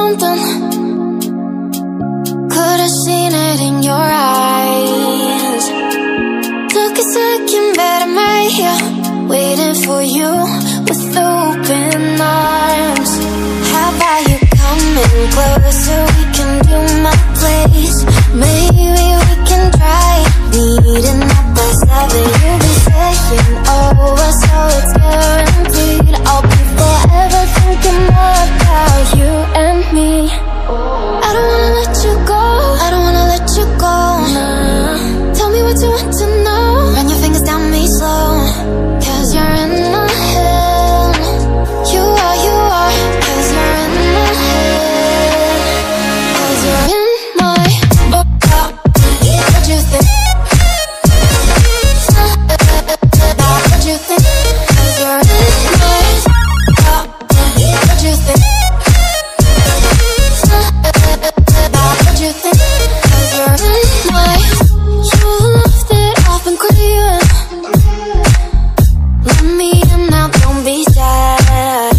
something. Could've seen it in your eyes. Took a second, but I'm right here, waiting for you with open arms. How about you coming closer? We can do my place. Maybe we can try meeting up by 7. You'll be saying over, so it's guaranteed. I'll be forever thinking more about you and me. I don't wanna let you go, I don't wanna let you go. Tell me what you want to know. Run your fingers down me slow, 'cause you're in my head. You are, 'cause you're in my head. 'Cause you're in my what you think? What you think? 'Cause you're in my what you think? What you think? 'Cause you're in my you left it off and clear. Let me in now, don't be shy.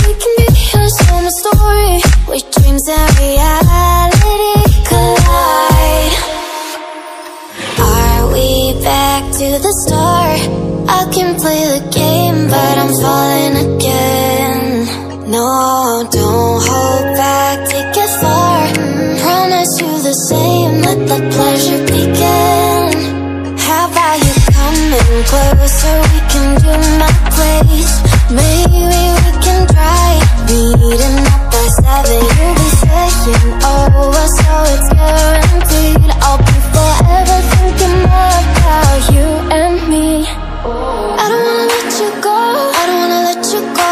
We can be a summer story with dreams and reality collide. Are we back to the start? I can play the game, but I'm falling again. No, don't hold back, take it far. Promise you the same, let the pleasure begin. How about you coming closer? We can do my place. Maybe we can try meeting up by 7. You'll be saying over, so it's guaranteed. I'll be forever thinking more about you and me. I don't wanna let you go, I don't wanna let you go.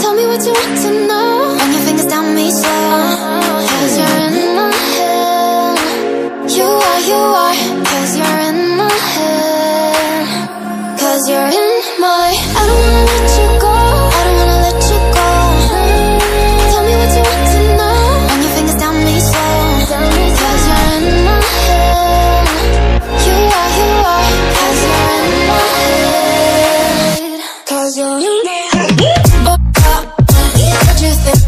Tell me what you want to know. Run your fingers down me slow, 'cause you're in my head. You are, 'cause you're in my head. 'Cause you're in my I don't wanna let you go, I don't wanna let you go. Tell me what you want to know. Run your fingers down me slow, 'cause you're in my head. You are, 'cause you're in my head. 'Cause you're in my head. What you think?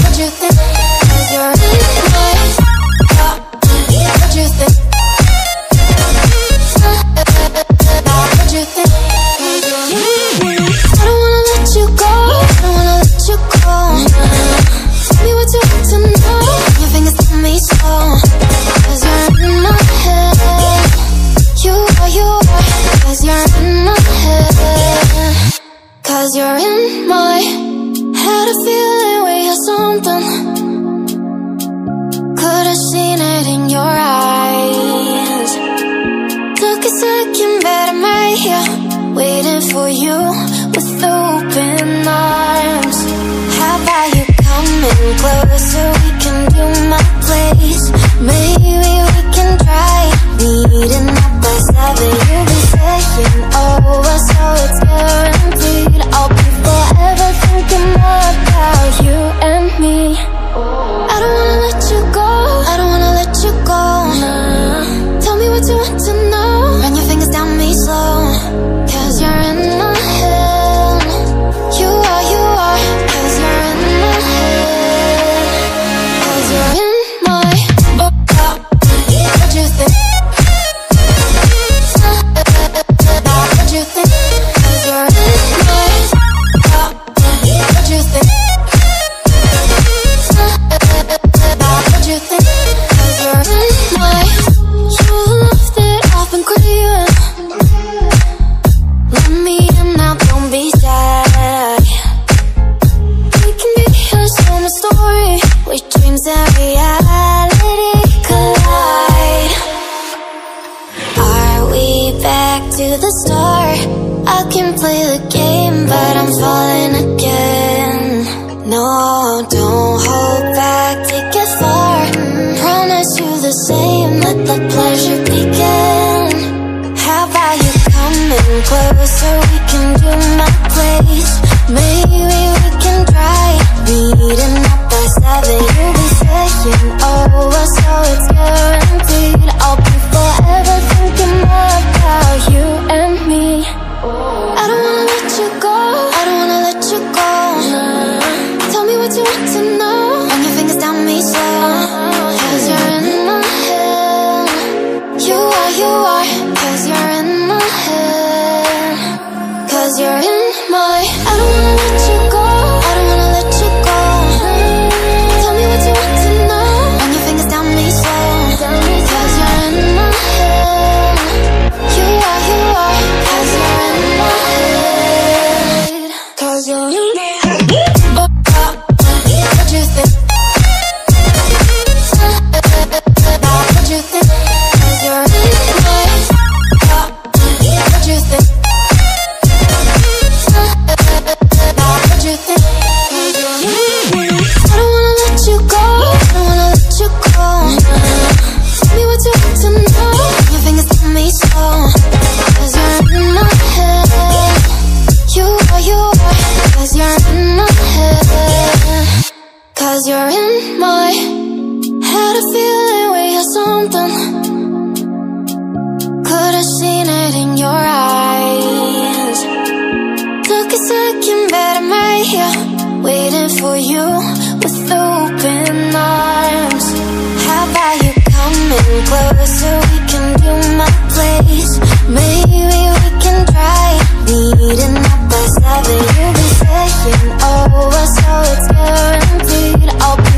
What you think? 'Cause you're in my what you think? What you think? 'Cause you're in my I don't wanna let you go, I don't wanna let you go. Tell me what you want to know. Your fingers tell me slow, 'cause you're in my head. You are, 'cause you're in my head. 'Cause you're in my had a feeling we had something. Could've seen it in your eyes. Took a second, but I'm right here, waiting for you with open arms. How about you coming closer? We can do my place. Maybe we can try meeting up by 7. You'll be saying over, so it's guaranteed. I'll be forever thinking more about you and me. I don't wanna let you go, I don't wanna let you go. Tell me what you want to know. Run your fingers down me slow, 'cause you're in my head. You are, 'cause you're in my head. 'Cause you're in my what you think? What you think? 'Cause you're in my what you think? What you think? 'Cause you're in my you left it off and clear. Let me in now, don't be shy. We can be a summer story with dreams and reality collide. Are we back to the start? I can play the game, but I'm falling again. No, don't hold back, take it far. Promise you the same, let the pleasure begin. How about you coming closer? We can do my place. Maybe we can try meeting up by 7. You'll be saying over, so it's guaranteed. I'll be forever thinking more about you and me. I don't wanna let you go, I are, 'cause you're in my head. 'Cause you're in my, I don't wanna let you go, I don't wanna let you go. Tell me what you want to know, run your fingers down me slow. 'Cause you're in my head. You are, 'cause you're in my head. 'Cause you're in my head. What you think? What you think? 'Cause you're in my head. What you think? What you think? 'Cause you're in my head. I don't wanna let you go, I don't wanna let you go. Tell me what you want to know, your fingers tell me so. 'Cause you're in my head. You are, 'cause you're in my head. 'Cause you're in my, had a feeling we had something. Could've seen it in your eyes. Took a second, but I'm right here, waiting for you with open arms. How about you coming closer, we can do my place. Maybe we can try meeting up by 7. You'll be saying over, so it's guaranteed I'll be